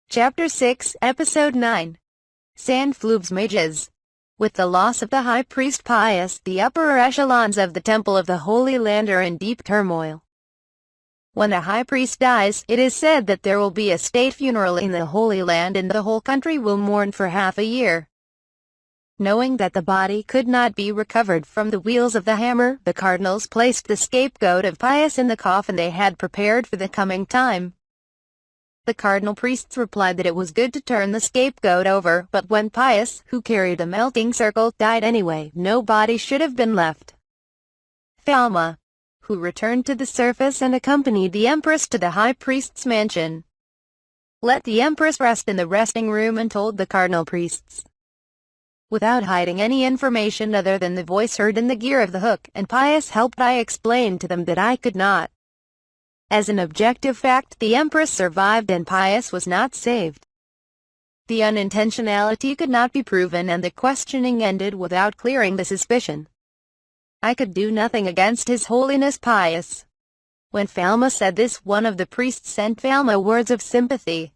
Chapter 6, Episode 9. Fleuve's Mages. With the loss of the High Priest Pius, the upper echelons of the Temple of the Holy Land are in deep turmoil. When the High Priest dies, it is said that there will be a state funeral in the Holy Land and the whole country will mourn for half a year. Knowing that the body could not be recovered from the wheels of the hammer, the cardinals placed the scapegoat of Pius in the coffin they had prepared for the coming time. The cardinal priests replied that it was good to turn the scapegoat over, but when Pius, who carried a melting circle, died anyway, no body should have been left. Thelma, who returned to the surface and accompanied the empress to the high priest's mansion, let the empress rest in the resting room and told the cardinal priests, without hiding any information other than the voice heard in the gear of the hook, and Pius helped. I explained to them that I could not. As an objective fact, the Empress survived and Pius was not saved. The unintentionality could not be proven and the questioning ended without clearing the suspicion. I could do nothing against His Holiness Pius. When Thelma said this, one of the priests sent Thelma words of sympathy.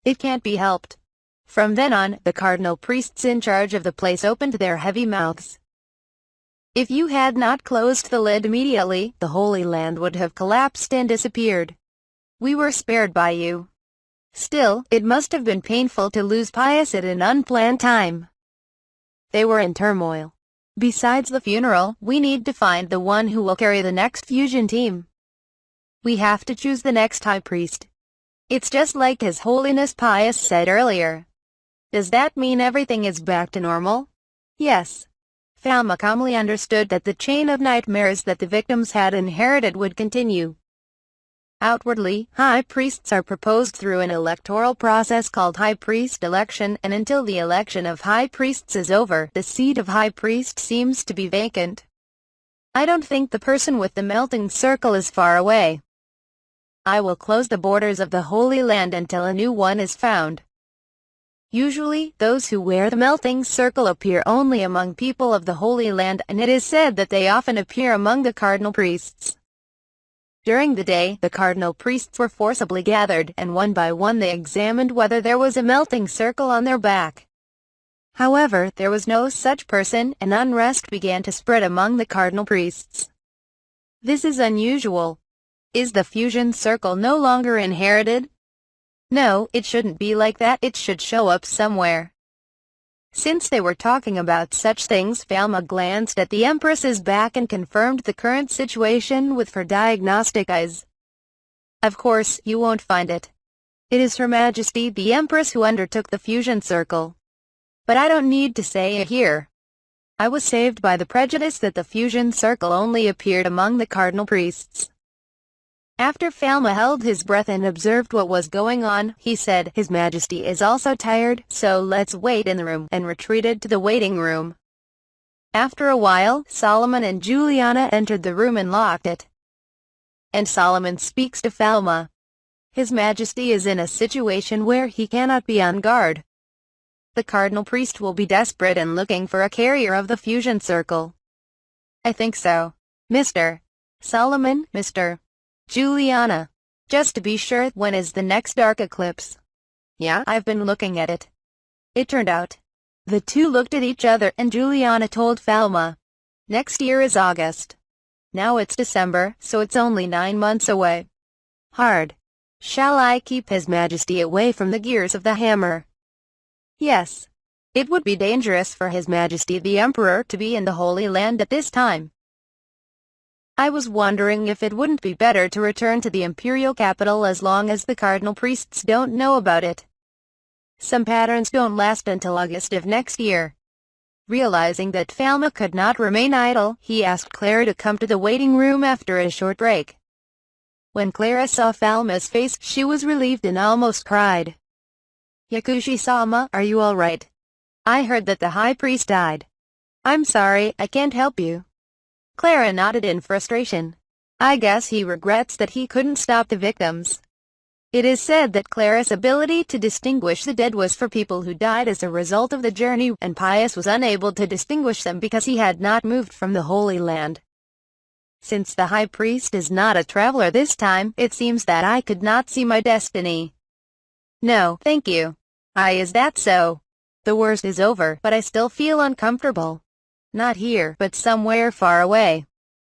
It can't be helped. From then on, the cardinal priests in charge of the place opened their heavy mouths. If you had not closed the lid immediately, the Holy Land would have collapsed and disappeared. We were spared by you. Still, it must have been painful to lose Pius at an unplanned time. They were in turmoil. Besides the funeral, we need to find the one who will carry the next fusion team. We have to choose the next high priest. It's just like His Holiness Pius said earlier. Does that mean everything is back to normal? Yes. Thelma calmly understood that the chain of nightmares that the victims had inherited would continue. Outwardly, high priests are proposed through an electoral process called high priest election, and until the election of high priests is over, the seat of high priest seems to be vacant. I don't think the person with the melting circle is far away. I will close the borders of the Holy Land until a new one is found. Usually, those who wear the melting circle appear only among people of the Holy Land, and it is said that they often appear among the cardinal priests. During the day, the cardinal priests were forcibly gathered, and one by one they examined whether there was a melting circle on their back. However, there was no such person, and unrest began to spread among the cardinal priests. This is unusual. Is the fusion circle no longer inherited? No, it shouldn't be like that. It should show up somewhere. Since they were talking about such things, Thelma glanced at the Empress's back and confirmed the current situation with her diagnostic eyes. Of course, you won't find it. It is Her Majesty the Empress who undertook the fusion circle. But I don't need to say it here. I was saved by the prejudice that the fusion circle only appeared among the cardinal priests. After Thelma held his breath and observed what was going on, he said, His Majesty is also tired, so let's wait in the room, and retreated to the waiting room. After a while, Solomon and Juliana entered the room and locked it. And Solomon speaks to Thelma. His Majesty is in a situation where he cannot be on guard. The cardinal priest will be desperate and looking for a carrier of the fusion circle. I think so. Mr. Solomon, Mr. Juliana. Just to be sure, when is the next dark eclipse? Yeah, I've been looking at it. It turned out. The two looked at each other and Juliana told Thelma. Next year is August. Now it's December, so it's only 9 months away. Hard. Shall I keep His Majesty away from the gears of the hammer? Yes. It would be dangerous for His Majesty the Emperor to be in the Holy Land at this time. I was wondering if it wouldn't be better to return to the imperial capital as long as the cardinal priests don't know about it. Some patterns don't last until August of next year. Realizing that Thelma could not remain idle, he asked Clara to come to the waiting room after a short break. When Clara saw Thelma's face, she was relieved and almost cried. Yakushi-sama, are you all right? I heard that the high priest died. I'm sorry, I can't help you. Clara nodded in frustration. I guess he regrets that he couldn't stop the victims. It is said that Clara's ability to distinguish the dead was for people who died as a result of the journey, and Pius was unable to distinguish them because he had not moved from the Holy Land. Since the high priest is not a traveler this time, it seems that I could not see my destiny. No, thank you. Is that so? The worst is over, but I still feel uncomfortable. Not here, but somewhere far away.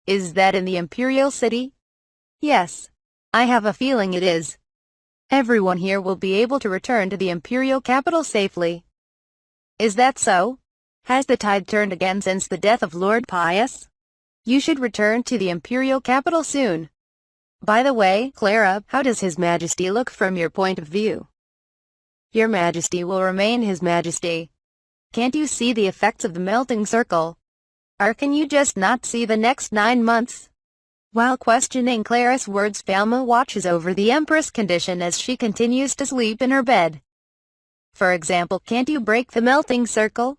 Is that in the Imperial City? Yes. I have a feeling it is. Everyone here will be able to return to the Imperial capital safely. Is that so? Has the tide turned again since the death of Lord Pius? You should return to the Imperial capital soon. By the way, Clara, how does His Majesty look from your point of view? Your Majesty will remain His Majesty. Can't you see the effects of the melting circle? Or can you just not see the next 9 months? While questioning Clara's words, Falma watches over the Empress' condition as she continues to sleep in her bed. For example, can't you break the melting circle?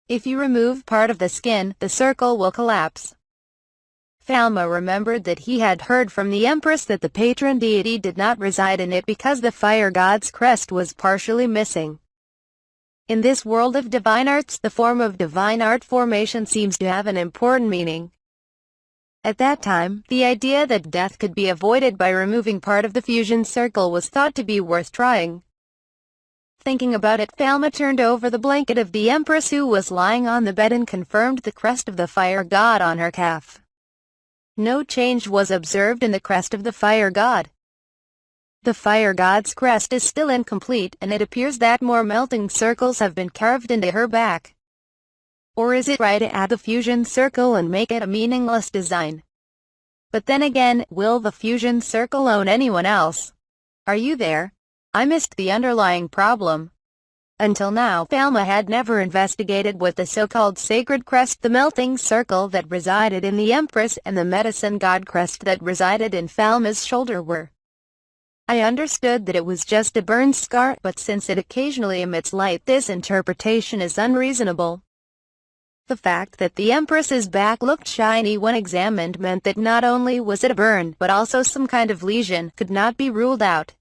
If you remove part of the skin, the circle will collapse. Falma remembered that he had heard from the Empress that the patron deity did not reside in it because the fire god's crest was partially missing. In this world of divine arts, the form of divine art formation seems to have an important meaning. At that time, the idea that death could be avoided by removing part of the fusion circle was thought to be worth trying. Thinking about it, Falma turned over the blanket of the Empress who was lying on the bed and confirmed the crest of the fire god on her calf. No change was observed in the crest of the fire god. The fire god's crest is still incomplete, and it appears that more melting circles have been carved into her back. Or is it right to add the fusion circle and make it a meaningless design? But then again, will the fusion circle own anyone else? Are you there? I missed the underlying problem. Until now, Falma had never investigated what the so-called sacred crest, the melting circle that resided in the Empress, and the medicine god crest that resided in Falma's shoulder were. I understood that it was just a burn scar, but since it occasionally emits light, this interpretation is unreasonable. The fact that the Empress's back looked shiny when examined meant that not only was it a burn, but also some kind of lesion could not be ruled out.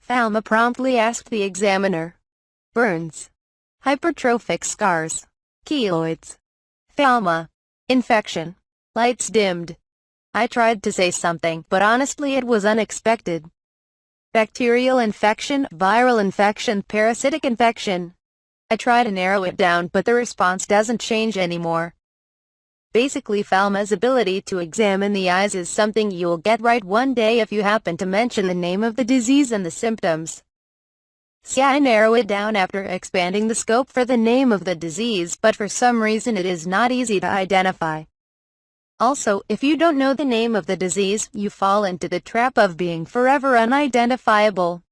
Falma promptly asked the examiner. Burns. Hypertrophic scars. Keloids. Falma. Infection. Lights dimmed. I tried to say something, but honestly it was unexpected. Bacterial infection, viral infection, parasitic infection. I try to narrow it down, but the response doesn't change anymore. Basically, Falma's ability to examine the eyes is something you'll get right one day if you happen to mention the name of the disease and the symptoms. See, I narrow it down after expanding the scope for the name of the disease, but for some reason it is not easy to identify. Also, if you don't know the name of the disease, you fall into the trap of being forever unidentifiable.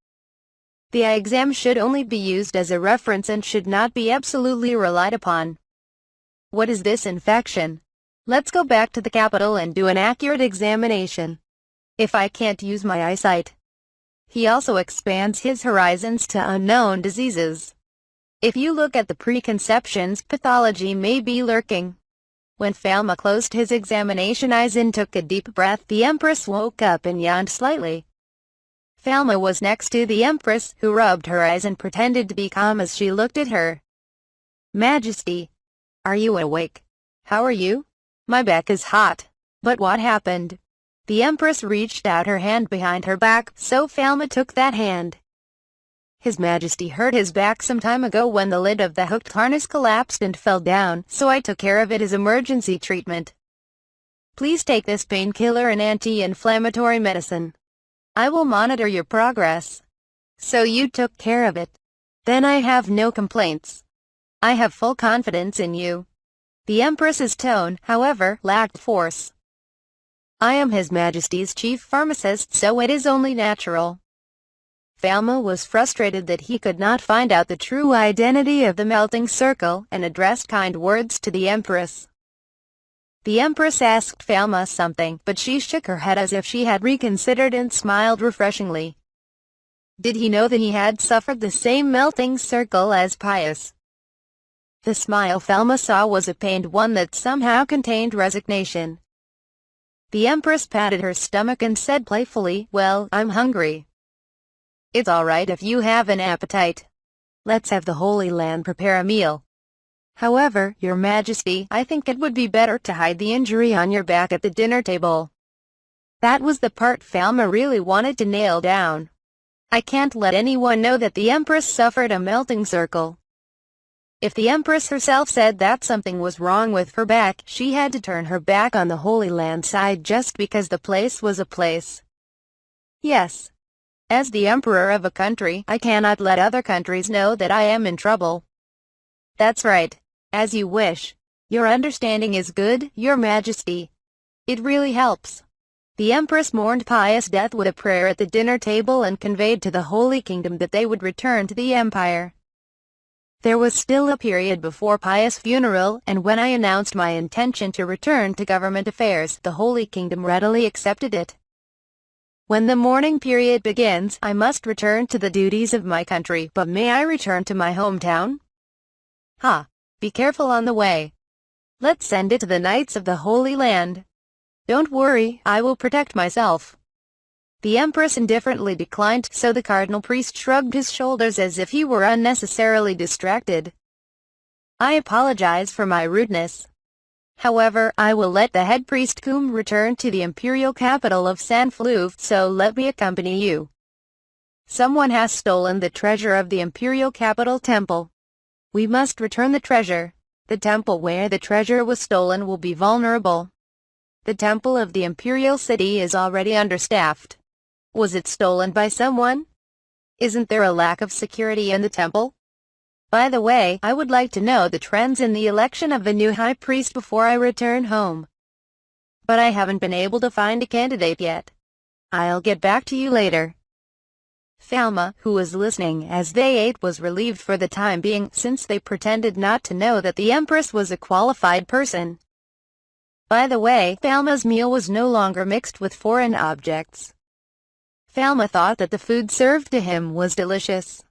The eye exam should only be used as a reference and should not be absolutely relied upon. What is this infection? Let's go back to the capital and do an accurate examination. If I can't use my eyesight. He also expands his horizons to unknown diseases. If you look at the preconceptions, pathology may be lurking. When Falma closed his examination eyes and took a deep breath, the Empress woke up and yawned slightly. Falma was next to the Empress, who rubbed her eyes and pretended to be calm as she looked at her. Majesty. Are you awake? How are you? My back is hot. But what happened? The Empress reached out her hand behind her back, so Falma took that hand. His Majesty hurt his back some time ago when the lid of the hooked harness collapsed and fell down, so I took care of it as emergency treatment. Please take this painkiller and anti-inflammatory medicine. I will monitor your progress. So you took care of it. Then I have no complaints. I have full confidence in you. The Empress's tone, however, lacked force. I am His Majesty's chief pharmacist, so it is only natural. Falma was frustrated that he could not find out the true identity of the melting circle, and addressed kind words to the Empress. The Empress asked Falma something, but she shook her head as if she had reconsidered and smiled refreshingly. Did he know that he had suffered the same melting circle as Pius? The smile Falma saw was a pained one that somehow contained resignation. The Empress patted her stomach and said playfully, "Well, I'm hungry. It's all right if you have an appetite. Let's have the Holy Land prepare a meal. However, Your Majesty, I think it would be better to hide the injury on your back at the dinner table." That was the part Falma really wanted to nail down. I can't let anyone know that the Empress suffered a melting circle. If the Empress herself said that something was wrong with her back, she had to turn her back on the Holy Land side just because the place was a place. Yes. As the Emperor of a country, I cannot let other countries know that I am in trouble. That's right. As you wish. Your understanding is good, Your Majesty. It really helps. The Empress mourned Pius' death with a prayer at the dinner table and conveyed to the Holy Kingdom that they would return to the Empire. There was still a period before Pius' funeral, and when I announced my intention to return to government affairs, the Holy Kingdom readily accepted it. When the mourning period begins, I must return to the duties of my country, but may I return to my hometown? Ha! Be careful on the way. Let's send it to the Knights of the Holy Land. Don't worry, I will protect myself. The Empress indifferently declined, so the Cardinal Priest shrugged his shoulders as if he were unnecessarily distracted. I apologize for my rudeness. However, I will let the head priest Cum return to the imperial capital of Fleuve, so let me accompany you. Someone has stolen the treasure of the imperial capital temple. We must return the treasure. The temple where the treasure was stolen will be vulnerable. The temple of the imperial city is already understaffed. Was it stolen by someone? Isn't there a lack of security in the temple? By the way, I would like to know the trends in the election of the new high priest before I return home. But I haven't been able to find a candidate yet. I'll get back to you later. Falma, who was listening as they ate, was relieved for the time being, since they pretended not to know that the Empress was a qualified person. By the way, Falma's meal was no longer mixed with foreign objects. Falma thought that the food served to him was delicious.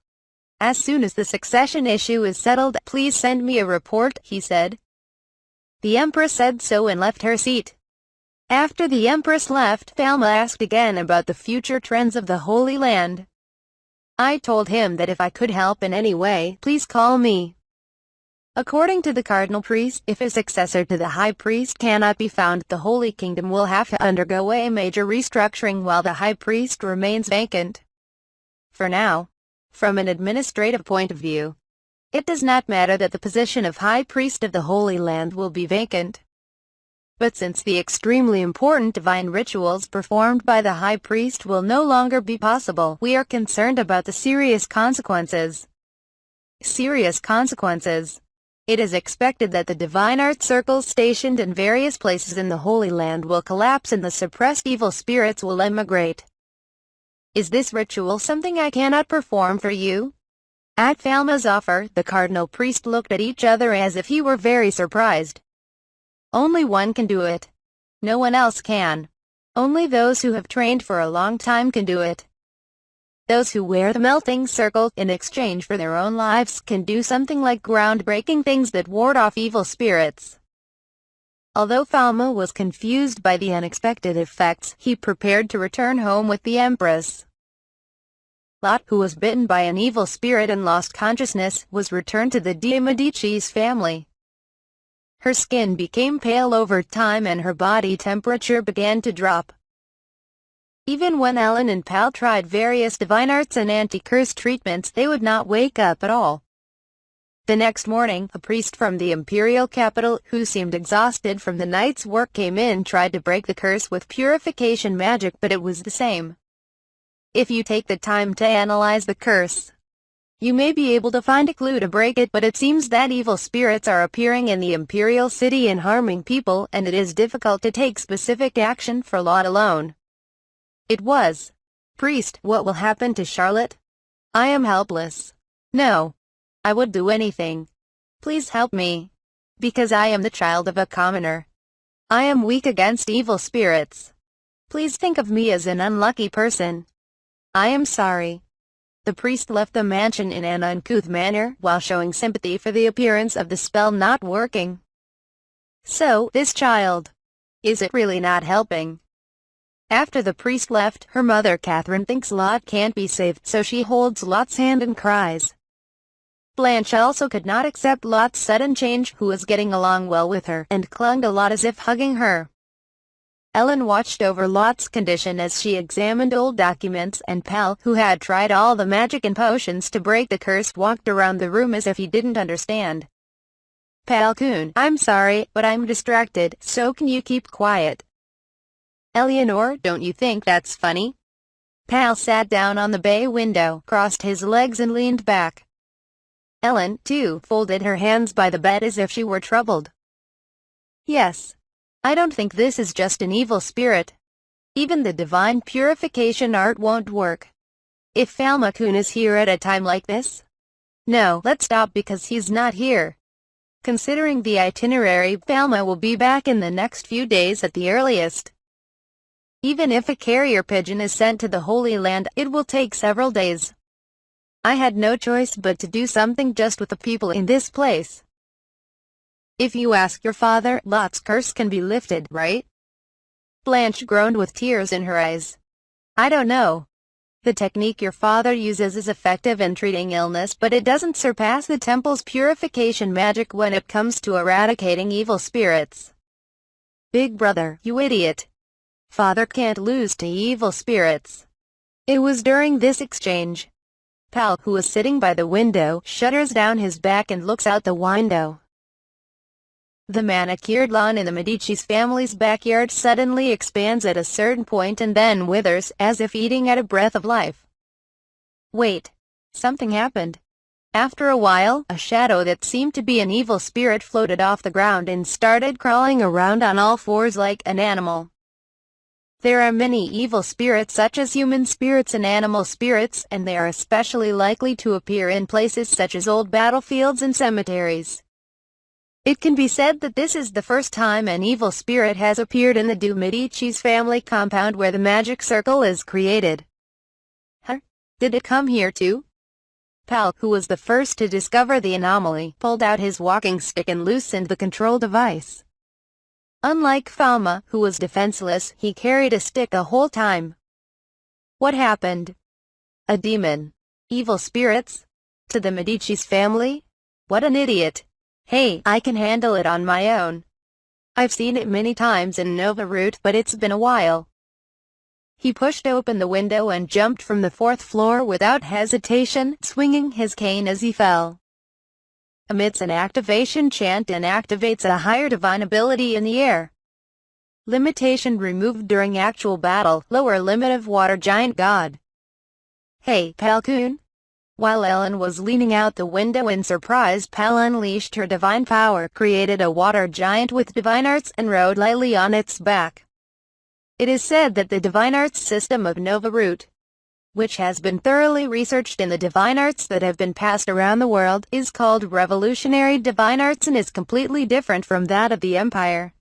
As soon as the succession issue is settled, please send me a report, he said. The Empress said so and left her seat. After the Empress left, Falma asked again about the future trends of the Holy Land. I told him that if I could help in any way, please call me. According to the Cardinal Priest, if a successor to the High Priest cannot be found, the Holy Kingdom will have to undergo a major restructuring while the High Priest remains vacant. For now, from an administrative point of view, it does not matter that the position of High Priest of the Holy Land will be vacant. But since the extremely important divine rituals performed by the High Priest will no longer be possible, we are concerned about the serious consequences. Serious consequences. It is expected that the divine art circles stationed in various places in the Holy Land will collapse and the suppressed evil spirits will emigrate. Is this ritual something I cannot perform for you? At Falma's offer, the Cardinal Priest looked at each other as if he were very surprised. Only one can do it. No one else can. Only those who have trained for a long time can do it. Those who wear the melting circle in exchange for their own lives can do something like groundbreaking things that ward off evil spirits. Although Falma was confused by the unexpected effects, he prepared to return home with the Empress. Lot, who was bitten by an evil spirit and lost consciousness, was returned to the de' Medici's family. Her skin became pale over time and her body temperature began to drop. Even when Ellen and Pal tried various divine arts and anti-curse treatments, they would not wake up at all. The next morning, a priest from the imperial capital, who seemed exhausted from the night's work, came in and tried to break the curse with purification magic, but it was the same. If you take the time to analyze the curse, you may be able to find a clue to break it, but it seems that evil spirits are appearing in the imperial city and harming people, and it is difficult to take specific action for Lot alone. It was. Priest, what will happen to Charlotte? I am helpless. No. I would do anything. Please help me. Because I am the child of a commoner. I am weak against evil spirits. Please think of me as an unlucky person. I am sorry. The priest left the mansion in an uncouth manner, while showing sympathy for the appearance of the spell not working. So, this child. Is it really not helping? After the priest left, her mother Catherine thinks Lot can't be saved, so she holds Lot's hand and cries. Blanche also could not accept Lot's sudden change, who was getting along well with her, and clung to Lot as if hugging her. Ellen watched over Lot's condition as she examined old documents, and Pal, who had tried all the magic and potions to break the curse, walked around the room as if he didn't understand. "Pal-kun, I'm sorry, but I'm distracted, so can you keep quiet?" "Eleanor, don't you think that's funny?" Pal sat down on the bay window, crossed his legs and leaned back. Ellen, too, folded her hands by the bed as if she were troubled. "Yes. I don't think this is just an evil spirit. Even the divine purification art won't work. If Falma-kun is here at a time like this? No, let's stop because he's not here. Considering the itinerary, Falma will be back in the next few days at the earliest. Even if a carrier pigeon is sent to the Holy Land, it will take several days. I had no choice but to do something just with the people in this place. If you ask your father, Lot's curse can be lifted, right?" Blanche groaned with tears in her eyes. "I don't know. The technique your father uses is effective in treating illness, but it doesn't surpass the temple's purification magic when it comes to eradicating evil spirits." "Big brother, you idiot. Father can't lose to evil spirits." It was during this exchange. Pal, who was sitting by the window, shudders down his back and looks out the window. The manicured lawn in the Medici's family's backyard suddenly expands at a certain point and then withers, as if eating at a breath of life. Wait. Something happened. After a while, a shadow that seemed to be an evil spirit floated off the ground and started crawling around on all fours like an animal. There are many evil spirits such as human spirits and animal spirits, and they are especially likely to appear in places such as old battlefields and cemeteries. It can be said that this is the first time an evil spirit has appeared in the de Medici's family compound where the magic circle is created. Huh? Did it come here too? Pal, who was the first to discover the anomaly, pulled out his walking stick and loosened the control device. Unlike Falma, who was defenseless, he carried a stick the whole time. What happened? A demon. Evil spirits? To the Medici's family? What an idiot. Hey, I can handle it on my own. I've seen it many times in Nova Route, but it's been a while. He pushed open the window and jumped from the 4th floor without hesitation, swinging his cane as he fell. Emits an activation chant and activates a higher divine ability in the air. Limitation removed during actual battle, lower limit of water giant god. Hey, Pal-kun? While Ellen was leaning out the window in surprise, Pal unleashed her divine power, created a water giant with divine arts, and rode lightly on its back. It is said that the divine arts system of Nova Route, which has been thoroughly researched in the divine arts that have been passed around the world, is called revolutionary divine arts and is completely different from that of the Empire.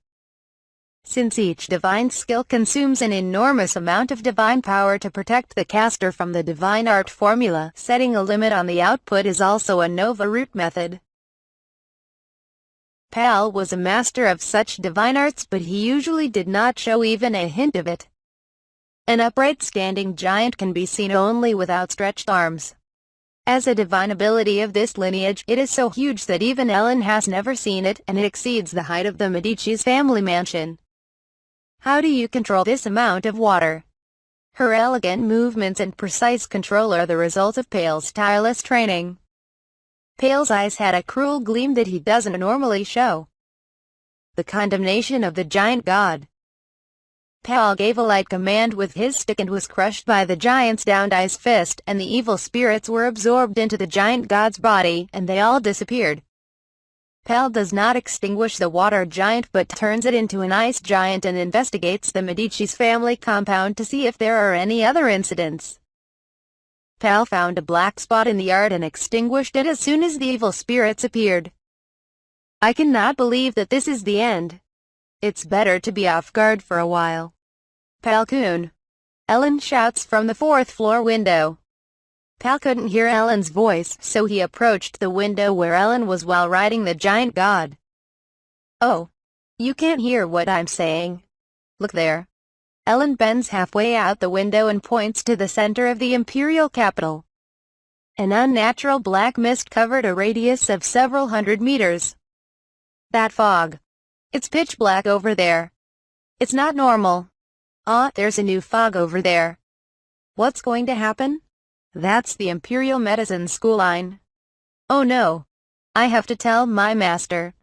Since each divine skill consumes an enormous amount of divine power to protect the caster from the divine art formula, setting a limit on the output is also a Nova Route method. Pal was a master of such divine arts, but he usually did not show even a hint of it. An upright standing giant can be seen only with outstretched arms. As a divine ability of this lineage, it is so huge that even Ellen has never seen it, and it exceeds the height of the Medici's family mansion. How do you control this amount of water? Her elegant movements and precise control are the result of Pale's tireless training. Pale's eyes had a cruel gleam that he doesn't normally show. The condemnation of the giant god. Pal gave a light command with his stick and was crushed by the giant's downed fist, and the evil spirits were absorbed into the giant god's body, and they all disappeared. Pal does not extinguish the water giant but turns it into an ice giant and investigates the Medici's family compound to see if there are any other incidents. Pal found a black spot in the yard and extinguished it as soon as the evil spirits appeared. I cannot believe that this is the end. It's better to be off guard for a while. Pal-kun. Ellen shouts from the 4th floor window. Pal couldn't hear Ellen's voice, so he approached the window where Ellen was while riding the giant god. Oh. You can't hear what I'm saying. Look there. Ellen bends halfway out the window and points to the center of the imperial capital. An unnatural black mist covered a radius of several hundred meters. That fog. It's pitch black over there. It's not normal. Ah, there's a new fog over there. What's going to happen? That's the Imperial Medicine School line. Oh no. I have to tell my master.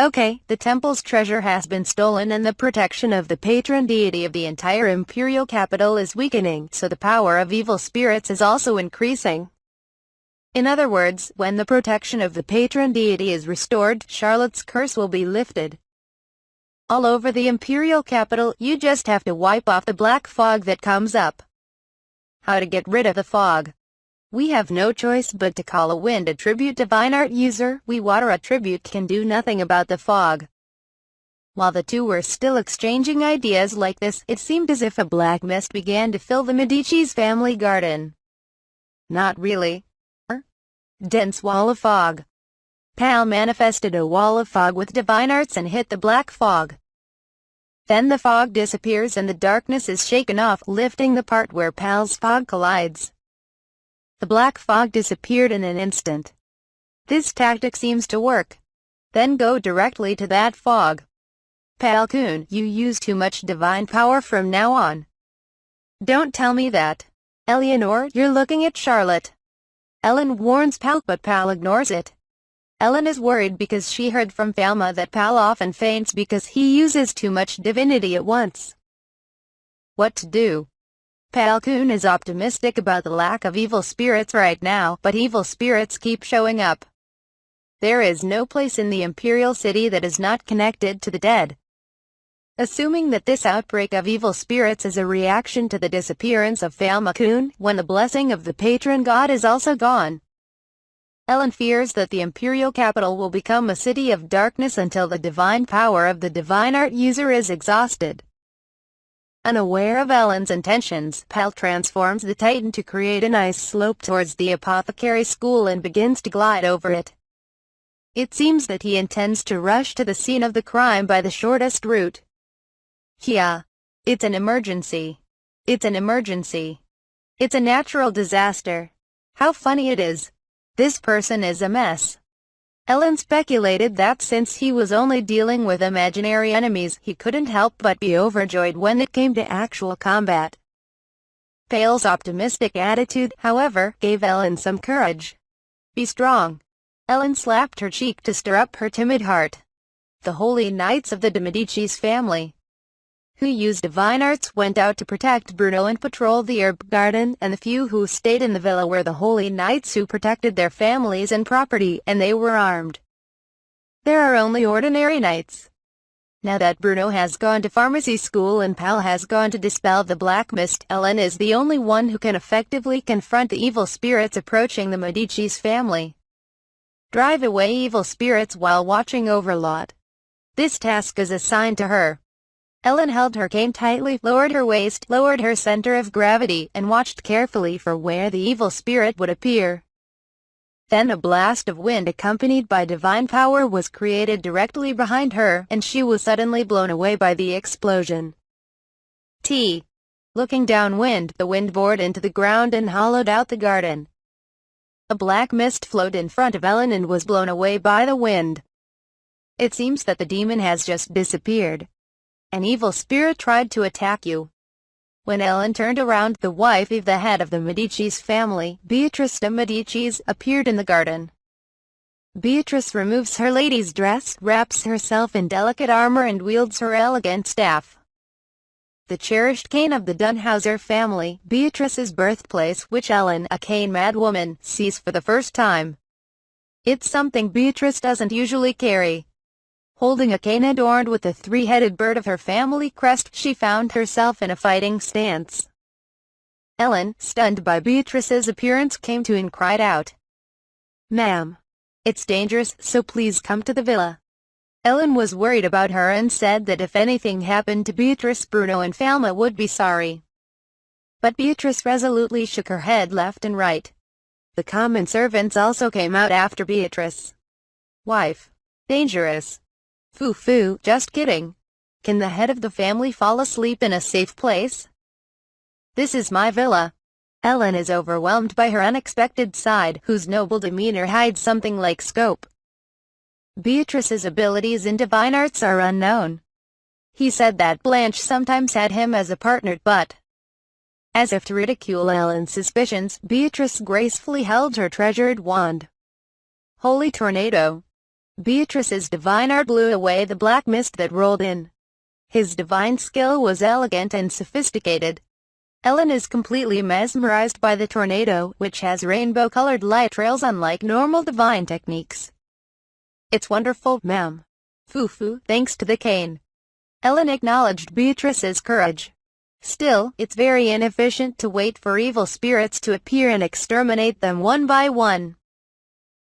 Okay, the temple's treasure has been stolen and the protection of the patron deity of the entire imperial capital is weakening, so the power of evil spirits is also increasing. In other words, when the protection of the patron deity is restored, Charlotte's curse will be lifted. All over the imperial capital, you just have to wipe off the black fog that comes up. How to get rid of the fog? We have no choice but to call a wind attribute divine art user. We water attribute can do nothing about the fog. While the two were still exchanging ideas like this, it seemed as if a black mist began to fill the Medici's family garden. Not really. Dense wall of fog. Pal manifested a wall of fog with divine arts and hit the black fog. Then the fog disappears and the darkness is shaken off, lifting the part where Pal's fog collides. The black fog disappeared in an instant. This tactic seems to work. Then go directly to that fog. Pal-kun, you use too much divine power from now on. Don't tell me that. Eleanor, you're looking at Charlotte. Ellen warns Pal, but Pal ignores it. Ellen is worried because she heard from Falma that Pal often faints because he uses too much divinity at once. What to do? Pal-kun is optimistic about the lack of evil spirits right now, but evil spirits keep showing up. There is no place in the Imperial City that is not connected to the dead. Assuming that this outbreak of evil spirits is a reaction to the disappearance of Falma-kun, when the blessing of the patron god is also gone. Ellen fears that the Imperial capital will become a city of darkness until the divine power of the divine art user is exhausted. Unaware of Ellen's intentions, Pal transforms the Titan to create an ice slope towards the apothecary school and begins to glide over it. It seems that he intends to rush to the scene of the crime by the shortest route. Yeah. It's an emergency. It's an emergency. It's a natural disaster. How funny it is. This person is a mess. Ellen speculated that since he was only dealing with imaginary enemies, he couldn't help but be overjoyed when it came to actual combat. Pal's optimistic attitude, however, gave Ellen some courage. Be strong. Ellen slapped her cheek to stir up her timid heart. The Holy Knights of the de Medici's family, who used divine arts, went out to protect Bruno and patrol the herb garden, and the few who stayed in the villa were the Holy Knights who protected their families and property, and they were armed. There are only ordinary knights. Now that Bruno has gone to pharmacy school and Pal has gone to dispel the black mist, Ellen is the only one who can effectively confront the evil spirits approaching the Medici's family. Drive away evil spirits while watching over Lot. This task is assigned to her. Ellen held her cane tightly, lowered her waist, lowered her center of gravity, and watched carefully for where the evil spirit would appear. Then a blast of wind accompanied by divine power was created directly behind her, and she was suddenly blown away by the explosion. Looking downwind, the wind bored into the ground and hollowed out the garden. A black mist flowed in front of Ellen and was blown away by the wind. It seems that the demon has just disappeared. An evil spirit tried to attack you. When Ellen turned around, the wife of the head of the Medici's family, Beatrice de Medicis, appeared in the garden. Beatrice removes her lady's dress, wraps herself in delicate armor and wields her elegant staff. The cherished cane of the Dunhauser family, Beatrice's birthplace, which Ellen, a cane madwoman, sees for the first time. It's something Beatrice doesn't usually carry. Holding a cane adorned with the three-headed bird of her family crest, she found herself in a fighting stance. Ellen, stunned by Beatrice's appearance, came to and cried out, "Ma'am, it's dangerous, so please come to the villa." Ellen was worried about her and said that if anything happened to Beatrice, Bruno and Falma would be sorry. But Beatrice resolutely shook her head left and right. The common servants also came out after Beatrice. "Wife. Dangerous. Foo-foo, just kidding. Can the head of the family fall asleep in a safe place? This is my villa." Ellen is overwhelmed by her unexpected side, whose noble demeanor hides something like scope. Beatrice's abilities in divine arts are unknown. He said that Blanche sometimes had him as a partner, but, as if to ridicule Ellen's suspicions, Beatrice gracefully held her treasured wand. Holy tornado! Beatrice's divine art blew away the black mist that rolled in. His divine skill was elegant and sophisticated. Ellen is completely mesmerized by the tornado, which has rainbow-colored light trails unlike normal divine techniques. It's wonderful, ma'am. Foo-foo, thanks to the cane. Ellen acknowledged Beatrice's courage. Still, it's very inefficient to wait for evil spirits to appear and exterminate them one by one.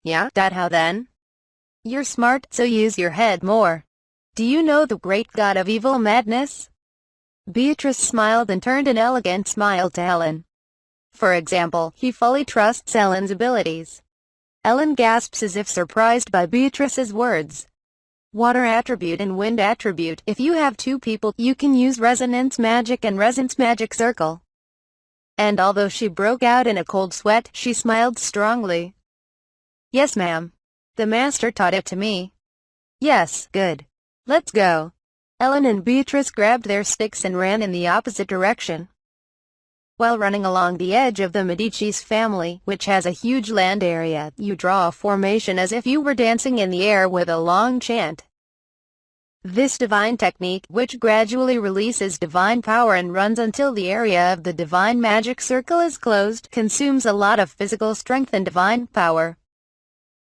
Yeah, that how then? You're smart, so use your head more. Do you know the great god of evil madness? Beatrice smiled and turned an elegant smile to Ellen. For example, he fully trusts Ellen's abilities. Ellen gasps as if surprised by Beatrice's words. Water attribute and wind attribute. If you have two people, you can use resonance magic and resonance magic circle. And although she broke out in a cold sweat, she smiled strongly. Yes, ma'am. The master taught it to me. Yes, good. Let's go. Ellen and Beatrice grabbed their sticks and ran in the opposite direction. While running along the edge of the Medici's family, which has a huge land area, you draw a formation as if you were dancing in the air with a long chant. This divine technique, which gradually releases divine power and runs until the area of the divine magic circle is closed, consumes a lot of physical strength and divine power.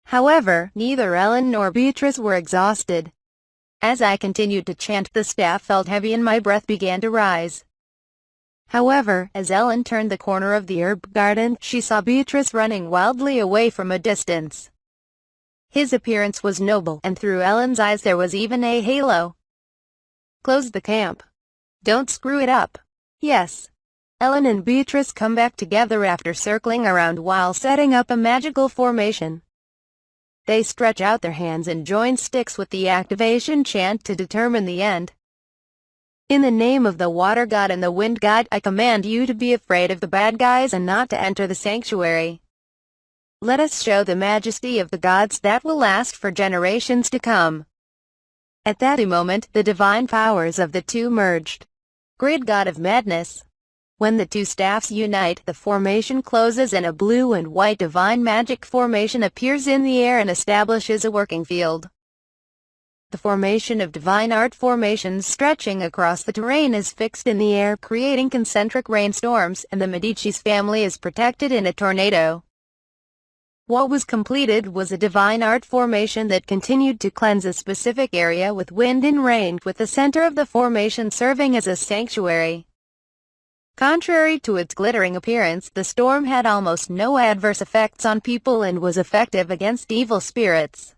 However, neither Ellen nor Beatrice were exhausted. As I continued to chant, the staff felt heavy and my breath began to rise. However, as Ellen turned the corner of the herb garden, she saw Beatrice running wildly away from a distance. His appearance was noble, and through Ellen's eyes there was even a halo. Close the camp. Don't screw it up. Yes. Ellen and Beatrice come back together after circling around while setting up a magical formation. They stretch out their hands and join sticks with the activation chant to determine the end. In the name of the water god and the wind god, I command you to be afraid of the bad guys and not to enter the sanctuary. Let us show the majesty of the gods that will last for generations to come. At that moment, the divine powers of the two merged. Great god of madness. When the two staffs unite, the formation closes and a blue and white divine magic formation appears in the air and establishes a working field. The formation of divine art formations stretching across the terrain is fixed in the air, creating concentric rainstorms, and the Medici's family is protected in a tornado. What was completed was a divine art formation that continued to cleanse a specific area with wind and rain, with the center of the formation serving as a sanctuary. Contrary to its glittering appearance, the storm had almost no adverse effects on people and was effective against evil spirits.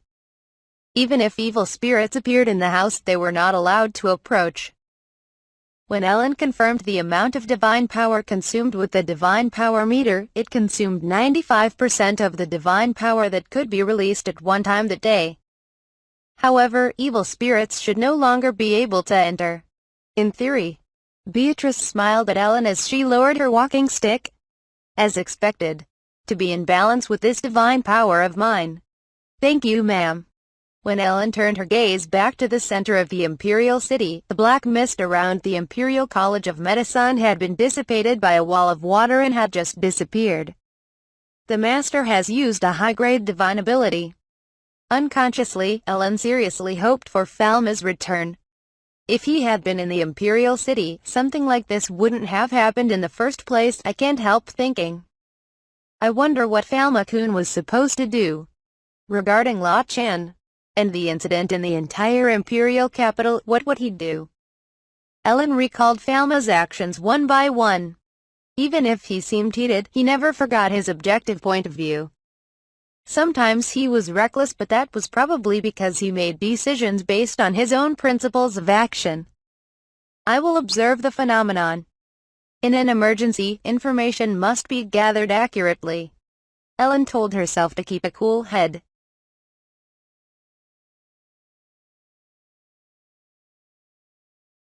Even if evil spirits appeared in the house, they were not allowed to approach. When Ellen confirmed the amount of divine power consumed with the divine power meter, it consumed 95% of the divine power that could be released at one time that day. However, evil spirits should no longer be able to enter. In theory. Beatrice smiled at Ellen as she lowered her walking stick. As expected. To be in balance with this divine power of mine. Thank you, ma'am. When Ellen turned her gaze back to the center of the Imperial City, the black mist around the Imperial College of Medicine had been dissipated by a wall of water and had just disappeared. The Master has used a high-grade divine ability. Unconsciously, Ellen seriously hoped for Falma's return. If he had been in the Imperial City, something like this wouldn't have happened in the first place. I can't help thinking. I wonder what Falma-kun was supposed to do. Regarding La Chen and the incident in the entire imperial capital, what would he do? Ellen recalled Falma's actions one by one. Even if he seemed heated, he never forgot his objective point of view. Sometimes he was reckless, but that was probably because he made decisions based on his own principles of action. I will observe the phenomenon. In an emergency, information must be gathered accurately. Ellen told herself to keep a cool head.